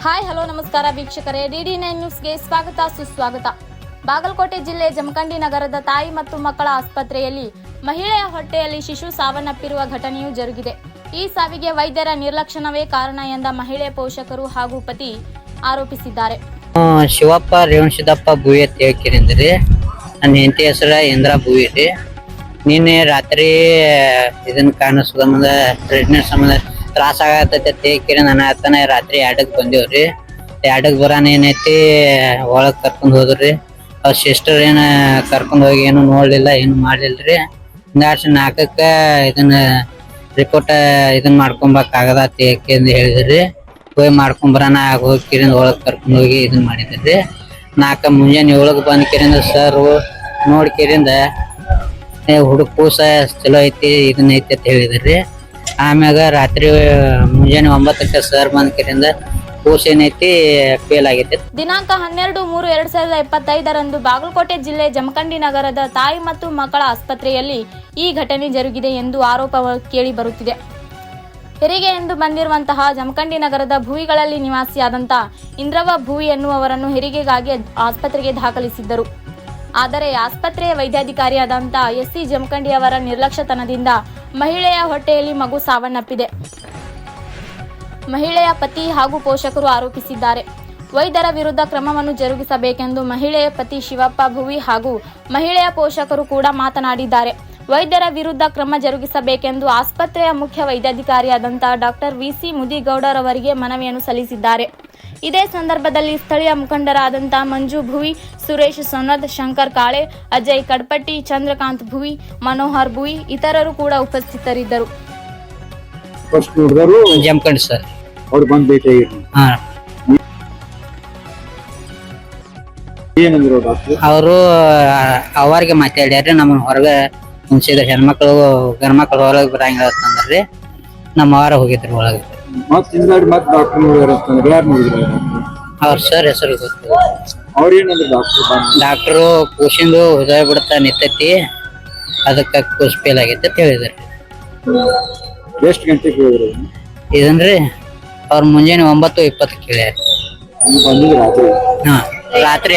Hi hello ನಮಸ್ಕಾರ ವೀಕ್ಷಕರೇ, DD9 ನ್ಯೂಸ್ಗೆ ಸ್ವಾಗತ ಸುಸ್ವಾಗತ. ಬಾಗಲಕೋಟೆ ಜಿಲ್ಲೆ ಜಮಖಂಡಿ ನಗರದ ತಾಯಿ ಮತ್ತು ಮಕ್ಕಳ ಆಸ್ಪತ್ರೆಯಲ್ಲಿ ಮಹಿಳೆಯ ಹೊಟ್ಟೆಯಲ್ಲಿ ಶಿಶು ಸಾವನ್ನಪ್ಪಿರುವ ಘಟನೆಯು ಜರುಗಿದೆ. ಈ ಸಾವಿಗೆ ವೈದ್ಯರ ನಿರ್ಲಕ್ಷ್ಯವೇ ಕಾರಣ ಎಂದ ಮಹಿಳೆ ಪೋಷಕರು ಹಾಗೂ ಪತಿ ಆರೋಪಿಸಿದ್ದಾರೆ. ಶಿವಪ್ಪ ರೇವಣಸಿದ್ದಪ್ಪ ಭೂವಿ ಅಂತ ಹೇಳ್ಕಿರಿಂದ್ರಿ. ನನ್ನ ಹೆಂಡತಿ ಹೆಸರು ಇಂದ್ರಾ ಭೂವಿ ರೀ. ನಿನ್ನೆ ರಾತ್ರಿ ಇದನ್ನ ಕಾರಣ ಸಂಬಂಧ ಪ್ರೆಗ್ನೆಂಟ್ ಸಂಬಂಧ ತ್ರಾಸ ಆಗತೈತಿ ನಾನು ಆತನ ರಾತ್ರಿ 2ಕ್ಕೆ ಬಂದೇವ್ರಿ. 2ಕ್ಕೆ ಬರಾನ ಏನೈತಿ ಒಳಗ್ ಕರ್ಕೊಂಡ್ ಹೋದ್ರಿ. ಅವ್ರ ಸಿಸ್ಟರ್ ಏನ ಕರ್ಕೊಂಡ್ ಹೋಗಿ ಏನು ನೋಡ್ಲಿಲ್ಲ, ಏನು ಮಾಡ್ಲಿಲ್ರಿ. 4ಕ್ಕೆ ಇದನ್ನ ರಿಪೋರ್ಟ್ ಇದನ್ನ ಮಾಡ್ಕೊಂಬಾಗದ ಅಂತ ಹೇಳಿದ್ರಿ. ಹೋಗಿ ಮಾಡ್ಕೊಂಬರಾನ ಹೋಗಿ ಕಿರಿಂದ ಒಳಗ್ ಕರ್ಕೊಂಡ್ ಹೋಗಿ ಇದನ್ನ ಮಾಡಿದ್ರಿ. 4 ಮುಂಜಾನೆ 7ಕ್ಕೆ ಬಂದ್ ಕಿರಿಂದ ಸರ್ ನೋಡ್ ಕಿರಿಂದ ಹುಡುಗ ಕೂಸ ಚಲೋ ಐತಿ ಇದನ್ನ ಐತಿ ಅಂತ ಹೇಳಿದ್ರಿ. ಆಮ್ಯಾಗ ರಾತ್ರಿ ಮುಂಜಾನೆ 9ಕ್ಕೆ ಸರ್ ಬಂದ್ ಕಿರಿಂದ ಕೂಸ ಏನೈತಿ ಫೇಲ್ ಆಗೈತಿ. ದಿನಾಂಕ 12/3/2025 ಬಾಗಲಕೋಟೆ ಜಿಲ್ಲೆ ಜಮಖಂಡಿ ನಗರದ ತಾಯಿ ಮತ್ತು ಮಕ್ಕಳ ಆಸ್ಪತ್ರೆಯಲ್ಲಿ ಈ ಘಟನೆ ಜರುಗಿದೆ ಎಂದು ಆರೋಪ ಕೇಳಿ ಬರುತ್ತಿದೆ. ಹೆರಿಗೆ ಎಂದು ಬಂದಿರುವಂತಹ ಜಮಖಂಡಿ ನಗರದ ಭೂವಿಗಳಲ್ಲಿ ನಿವಾಸಿಯಾದಂತಹ ಇಂದ್ರವ್ವ ಭೂವಿ ಎನ್ನುವವರನ್ನು ಹೆರಿಗೆಗಾಗಿ ಆಸ್ಪತ್ರೆಗೆ ದಾಖಲಿಸಿದ್ದರು. ಆದರೆ ಆಸ್ಪತ್ರೆಯ ವೈದ್ಯಾಧಿಕಾರಿಯಾದಂತಹ SC ಜಮಖಂಡಿ ಅವರ ನಿರ್ಲಕ್ಷ್ಯತನದಿಂದ ಮಹಿಳೆಯ ಹೊಟ್ಟೆಯಲ್ಲಿ ಮಗು ಸಾವನ್ನಪ್ಪಿದೆ. ಮಹಿಳೆಯ ಪತಿ ಹಾಗೂ ಪೋಷಕರು ಆರೋಪಿಸಿದ್ದಾರೆ. ವೈದ್ಯರ ವಿರುದ್ಧ ಕ್ರಮವನ್ನು ಜರುಗಿಸಬೇಕೆಂದು ಮಹಿಳೆಯ ಪತಿ ಶಿವಪ್ಪ ಭೂವಿ ಹಾಗೂ ಮಹಿಳೆಯ ಪೋಷಕರು ಕೂಡ ಮಾತನಾಡಿದ್ದಾರೆ. ವೈದ್ಯರ ವಿರುದ್ಧ ಕ್ರಮ ಜರುಗಿಸಬೇಕೆಂದು ಆಸ್ಪತ್ರೆಯ ಮುಖ್ಯ ವೈದ್ಯಾಧಿಕಾರಿಯಾದಂತಹ ಡಾಕ್ಟರ್ VC ಮುದಿಗೌಡರವರಿಗೆ ಮನವಿಯನ್ನು ಸಲ್ಲಿಸಿದ್ದಾರೆ. ಇದೇ ಸಂದರ್ಭದಲ್ಲಿ ಸ್ಥಳೀಯ ಮುಖಂಡರಾದಂತಹ ಮಂಜು ಭೂವಿ, ಸುರೇಶ್ ಸೊನ್ನದ್, ಶಂಕರ್ ಕಾಳೆ, ಅಜಯ್ ಕಡ್ಪಟ್ಟಿ, ಚಂದ್ರಕಾಂತ್ ಭೂವಿ, ಮನೋಹರ್ ಭೂವಿ ಇತರರು ಕೂಡ ಉಪಸ್ಥಿತರಿದ್ದರು. ಜಮಖಂಡಿ ಸರ್ ಅವ್ರು ಬಂದ್ ಭೇಟಿ ಅವರು ಅವರಿಗೆ ಮಾತಾಡ್ಯಾರ. ನಮ್ಮನ್ನ ಹೊರಗೆ ಮುಂಚಿದ ಹೆಣ್ಮಕ್ಳು ಗಂಡ್ಮಕ್ಳು ಹೊರಗೆ ಬರಂಗಿಲ್ಲ ಅಂತಂದ್ರಿ. ನಮ್ಮ ಅವರ ಹೋಗಿದ್ರು ಒಳಗೆ. ಅವ್ರ ಸರ್ ಹೆಸರು ಗೊತ್ತು. ಡಾಕ್ಟರು ಕೂಸಿಂದು ಹೃದಯ ಬಿಡ್ತ ನಿಂತೈತಿ, ಅದಕ್ಕೆ ಕೂಸ್ ಫೇಲ್ ಆಗೈತಿ ಅಂತ ಹೇಳಿದ್ರಿ. ಎಷ್ಟು ಗಂಟೆಗೆ ಹೋದ್ರಿ ಇದನ್ರಿ? ಅವ್ರ ಮುಂಜಾನೆ 9:20 ಕೇಳ್ಯಾರ. ಹಾ, ರಾತ್ರಿ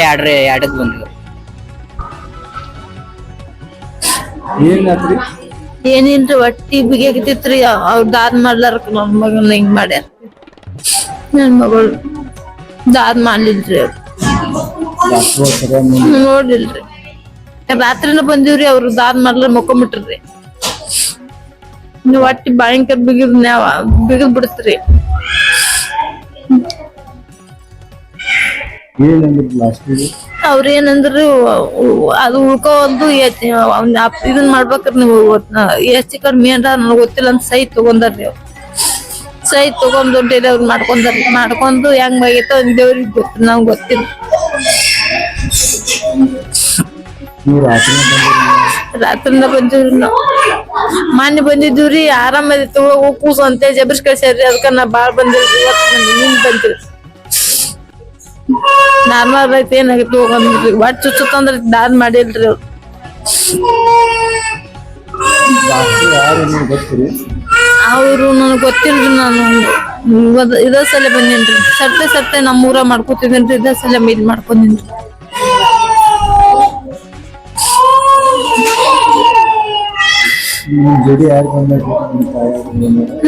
2ಕ್ಕೆ ಬಂದ್ರು. ಏನಿಲ್ರಿ, ಒಟ್ಟಿ ಬಿಗಿತಿತ್ರಿ. ಅವ್ರ ದಾದ್ ಮಾಡ್ಲಾರ ನನ್ ಮಗನ ಹಿಂಗ್ ಮಾಡ್ಯಾರ. ನನ್ ಮಗಳು ದಾದ್ ಮಾಡ್ಲಿಲ್ರಿ. ನೋಡಿಲ್ರಿ, ರಾತ್ರಿನ ಬಂದಿವ್ರಿ. ಅವ್ರು ದಾದ್ ಮಾಡ್ಲಾರ ಮುಕ್ಕೊಂಬಿಟ್ರಿ. ಒಟ್ಟಿ ಭಯಂಕರ ಬಿಗಿದ್ ಬಿಡತ್ರಿ. ಅವ್ರೇನಂದ್ರು ಅದು ಉಳ್ಕೋಲ್ದು ಇದನ್ ಮಾಡ್ಬೇಕ್ರಿ ನೀವು ಹೆಚ್ಚು ಕಡಿಮೆ ಏನ್ರ ನನಗ್ ಗೊತ್ತಿಲ್ಲ ಅಂತ ಸಹಿ ತಗೊಂಡಾರ್ರಿ. ಅವ್ರು ಸಹಿ ತಗೊಂಡು ಡೆಲಿವರಿ ಮಾಡ್ಕೊಂಡು ಹೆಂಗ್ ಆಗೈತ ದೇವ್ರಿಗೆ ಗೊತ್ತ, ನಮ್ಗೆ ಗೊತ್ತಿಲ್ಲ. ರಾತ್ರಿನ ಬಂದಿವ್ರಿ. ನಾವು ಮಾನ್ಯ ಬಂದಿದ್ದೀವ್ರಿ. ಆರಾಮದಿತ್ತು, ಕೂಸು ಅಂತ ಜಬರ್ಸ್ ಕಳ್ಸ್ಯಾರ್ರಿ. ಅದಕ್ಕ ನಾ ಬಾಳ್ ಬಂದಿಲ್ರಿ. ನಿನ್ ಬಂದಿವ್ರಿ. ನಾರ್ಮಲ್ ಐತಿ, ಏನಾಗಿತ್ತು ಹೋಗಂದ್ರಿ. ಒಟ್ಟು ಚುಚ್ಚುತ್ತಂದ್ರ ದಾದ್ ಮಾಡಿಲ್ರಿ ಅವ್ರು. ಅವ್ರು ನನಗ್ ಗೊತ್ತಿಲ್ರಿ. ನಾನು ಇದ ಸಲ ಬಂದೇನ್ರಿ. ಸರ್ತೆ ನಮ್ಮೂರ ಮಾಡ್ಕೊತಿದ್ದೇನ್ರಿ. ಇದ ಸಲ ಇದ್ ಮಾಡ್ಕೊಂಡೇನ್ರಿ.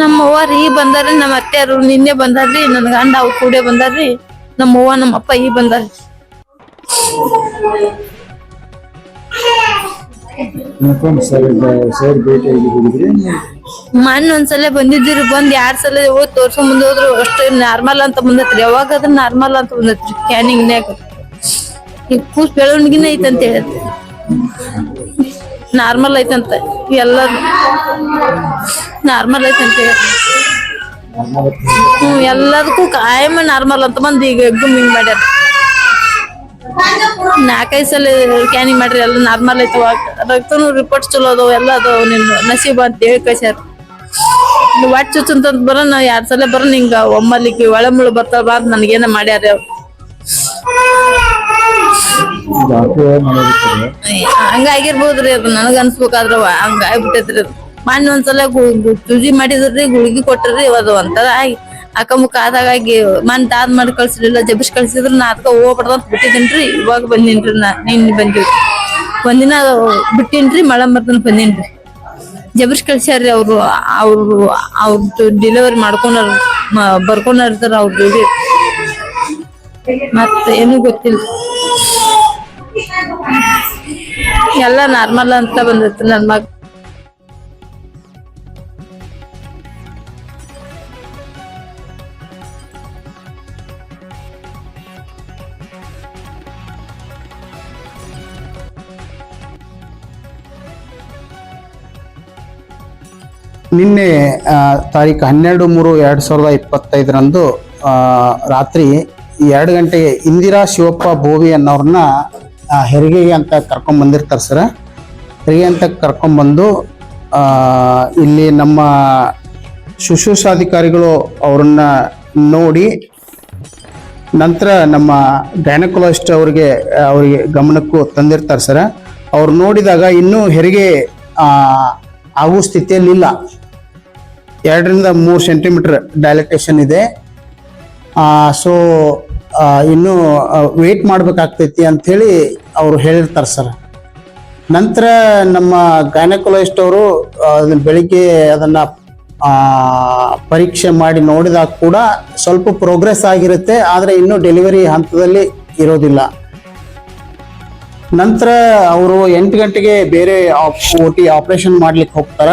ನಮ್ಮ ಅವ್ವಾರ ಈಗ ಬಂದಾರ್ರಿ. ನಮ್ಮ ಅತ್ತೆಯರು ನಿನ್ನೆ ಬಂದಾರ್ರಿ. ನನ್ ಗಂಡ ಅವ್ರು ಕೂಡ ಬಂದಾರ್ರಿ. ನಮ್ಮ ಅವ್ವ ನಮ್ಮ ಅಪ್ಪ ಈಗ ಬಂದಾರ್ರಿ. ಮೊನ್ನೆ ಒಂದ್ಸಲ ಬಂದಿದ್ದೀರಿ. ಬಂದ್ 2 ಸಲ ಹೋಗಿ ತೋರ್ಸ್ಕೊಂಡ್ ಮುಂದೆ ಹೋದ್ರು. ಅಷ್ಟೇ ನಾರ್ಮಲ್ ಅಂತ ಬಂದತ್ರಿ. ಯಾವಾಗ ಅದ್ರ ನಾರ್ಮಲ್ ಅಂತ ಬಂದತ್ರಿ. ಸ್ಕ್ಯಾನಿಂಗ್ನ್ಯಾಗ ಈಗ ಕೂಸ್ ಬೆಳವಣಿಗೆನ ಐತಂತ ಹೇಳತ್ರಿ. ನಾರ್ಮಲ್ ಐತಂತ ಎಲ್ಲ ನಾರ್ಮಲ್ ಐತಂತ ಹೇಳಿ. ಎಲ್ಲದಕ್ಕೂ ಕಾಯಮ ನಾರ್ಮಲ್ ಅಂತ ಬಂದ್ ಈಗ ಎಗ್ಗುಮ್ ಹಿಂಗ್ ಮಾಡ್ಯಾರ. 4-5 ಸಲ ಸ್ಕ್ಯಾನಿಂಗ್ ಮಾಡ್ರಿ. ಎಲ್ಲ ನಾರ್ಮಲ್ ಐತಿ. ರಕ್ತನು ರಿಪೋರ್ಟ್ ಚಲೋ ಅದಾವ, ಎಲ್ಲ ಅದಾವ. ನಿನ್ ನಸೀಬ್ ಅಂತ ಹೇಳಿ ಕಳ್ಸ್ಯಾರ. ಒಟ್ಟು ಚುಚ್ಚಂತ ಬರೋಣ 2 ಸಲ ಬರೋಣ. ಹಿಂಗ ಒಮ್ಮಲಿಕ್ಕೆ ಒಳಮುಳು ಬರ್ತಾವ ಅಂತ ನನಗೇನ ಮಾಡ್ಯಾರ ಅವ್ರು. ಹಂಗಾಗಿರ್ಬೋದ್ರಿ. ಅದು ನನಗ ಅನ್ಸ್ಬೇಕಾದ್ರ ಹಂಗ ಆಗ್ಬಿಟ್ಟೈತ್ರಿ. ಅದು ಮೊನ್ನೆ ಒಂದ್ಸಲ ಚೂಜಿ ಮಾಡಿದ್ರಿ, ಗುಳಿಗಿ ಕೊಟ್ರಿ. ಅದು ಒಂಥರ ಅಕ್ಕಮುಕ್ಕ ಆದಾಗಾಗಿ ಮನ್ ದಾದ್ ಮಾಡಿ ಕಳ್ಸಿರ್ಲಿಲ್ಲ ಜಬಿಸ್ ಕಳ್ಸಿದ್ರು ನಾ ಅದಕ್ಕ ಹೋಗ್ಬಾರ್ದು ಅಂತ ಬಿಟ್ಟಿದ್ದೀನ್ರಿ. ಇವಾಗ ಬಂದಿನ್ರಿ ನಾ ನಿನ್ನೆ ಬಂದಿವ್ರಿ. ಒಂದಿನ ಬಿಟ್ಟಿನ್ರಿ ಮಳೆ ಮರ್ದನ ಬಂದಿನ್ರಿ. ಜಬರ್ಸ್ ಕಳ್ಸ್ಯಾರ್ರಿ ಅವ್ರದ್ದು ಡೆಲಿವರಿ ಬರ್ಕೊಂಡ್ ಇರ್ತಾರ ಅವ್ರ ಡ್ಯೂಟಿ. ಮತ್ತೆ ಏನು ಗೊತ್ತಿಲ್ಲ, ಎಲ್ಲ ನಾರ್ಮಲ್ ಅಂತ ಬಂದೈತಿ ನನ್ ಮಗ. ನಿನ್ನೆ ತಾರೀಕು 12/3/2025 ರಾತ್ರಿ 2 ಗಂಟೆಗೆ ಇಂದಿರಾ ಶಿವಪ್ಪ ಬೋವಿ ಅನ್ನೋರನ್ನ ಹೆರಿಗೆಗೆ ಅಂತ ಕರ್ಕೊಂಡ್ ಬಂದಿರ್ತಾರೆ ಸರ್. ಹೆರಿಗೆ ಅಂತ ಕರ್ಕೊಂಡ್ಬಂದು ಇಲ್ಲಿ ನಮ್ಮ ಶುಶ್ರೂಷಾಧಿಕಾರಿಗಳು ಅವ್ರನ್ನ ನೋಡಿ ನಂತರ ನಮ್ಮ ಗೈನಕಾಲಜಿಸ್ಟ್ ಅವ್ರಿಗೆ ಗಮನಕ್ಕೂ ತಂದಿರ್ತಾರೆ ಸರ್. ಅವ್ರು ನೋಡಿದಾಗ ಇನ್ನೂ ಹೆರಿಗೆ ಆಗೋ ಸ್ಥಿತಿಯಲ್ಲಿಲ್ಲ. 2ರಿಂದ 3 ಸೆಂಟಿಮೀಟರ್ ಡೈಲಟೇಷನ್ ಇದೆ. ಸೊ ಇನ್ನೂ ವೇಟ್ ಮಾಡ್ಬೇಕಾಗ್ತೈತಿ ಅಂಥೇಳಿ ಅವರು ಹೇಳಿರ್ತಾರೆ ಸರ್. ನಂತರ ನಮ್ಮ ಗೈನಕಾಲಜಿಸ್ಟ್ ಅವರು ಬೆಳಿಗ್ಗೆ ಅದನ್ನ ಪರೀಕ್ಷೆ ಮಾಡಿ ನೋಡಿದಾಗ ಕೂಡ ಸ್ವಲ್ಪ ಪ್ರೋಗ್ರೆಸ್ ಆಗಿರುತ್ತೆ, ಆದರೆ ಇನ್ನೂ ಡೆಲಿವರಿ ಹಂತದಲ್ಲಿ ಇರೋದಿಲ್ಲ. ನಂತರ ಅವರು 8 ಗಂಟೆಗೆ ಬೇರೆ OT ಆಪರೇಷನ್ ಮಾಡ್ಲಿಕ್ಕೆ ಹೋಗ್ತಾರ.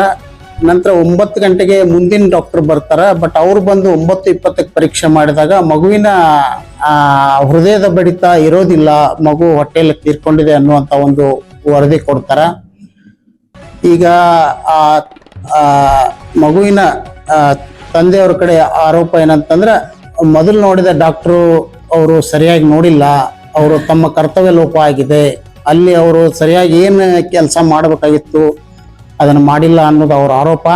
ನಂತರ 9 ಗಂಟೆಗೆ ಮುಂದಿನ ಡಾಕ್ಟರ್ ಬರ್ತಾರ. ಬಟ್ ಅವ್ರು ಬಂದು 9:20ಕ್ಕೆ ಪರೀಕ್ಷೆ ಮಾಡಿದಾಗ ಮಗುವಿನ ಹೃದಯದ ಬಡಿತ ಇರೋದಿಲ್ಲ, ಮಗು ಹೊಟ್ಟೆಯಲ್ಲಿ ತೀರ್ಕೊಂಡಿದೆ ಅನ್ನುವಂತ ಒಂದು ವರದಿ ಕೊಡ್ತಾರ. ಈಗ ಮಗುವಿನ ತಂದೆಯವ್ರ ಕಡೆ ಆರೋಪ ಏನಂತಂದ್ರೆ, ಮೊದಲು ನೋಡಿದ ಡಾಕ್ಟ್ರು ಅವರು ಸರಿಯಾಗಿ ನೋಡಿಲ್ಲ, ಅವರು ತಮ್ಮ ಕರ್ತವ್ಯ ಲೋಪ ಆಗಿದೆ, ಅಲ್ಲಿ ಅವರು ಸರಿಯಾಗಿ ಏನು ಕೆಲಸ ಮಾಡಬೇಕಾಗಿತ್ತು ಅದನ್ನು ಮಾಡಿಲ್ಲ ಅನ್ನೋದು ಅವ್ರ ಆರೋಪ.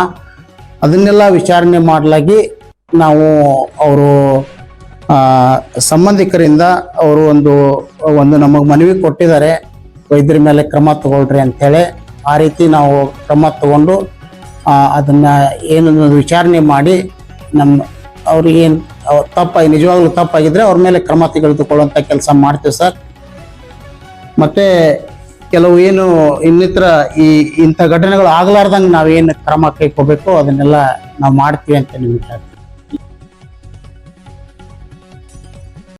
ಅದನ್ನೆಲ್ಲ ವಿಚಾರಣೆ ಮಾಡಲಾಗಿ ನಾವು ಅವರು ಸಂಬಂಧಿಕರಿಂದ ಅವರು ಒಂದು ನಮಗೆ ಮನವಿ ಕೊಟ್ಟಿದ್ದಾರೆ, ವೈದ್ಯರ ಮೇಲೆ ಕ್ರಮ ತಗೊಳ್ರಿ ಅಂಥೇಳಿ. ಆ ರೀತಿ ನಾವು ಕ್ರಮ ತಗೊಂಡು ಅದನ್ನ ಏನನ್ನು ವಿಚಾರಣೆ ಮಾಡಿ ಅವ್ರಿಗೆ ಏನು ನಿಜವಾಗ್ಲೂ ತಪ್ಪಾಗಿದ್ರೆ ಅವ್ರ ಮೇಲೆ ಕ್ರಮ ತೆಗೆದುಕೊಳ್ಳುವಂಥ ಕೆಲಸ ಮಾಡ್ತೀವಿ ಸರ್. ಮತ್ತೆ ಕೆಲವು ಏನು ಇನ್ನಿತರ ಇಂಥ ಘಟನೆಗಳು ಆಗ್ಲಾರ್ದಂಗೆ ನಾವೇನು ಕ್ರಮ ಕೈಕೋಬೇಕು ಅದನ್ನೆಲ್ಲ ನಾವು ಮಾಡ್ತೀವಿ ಅಂತ ನಿಮ್ಗೆ ಹೇಳ್ತೀವಿ.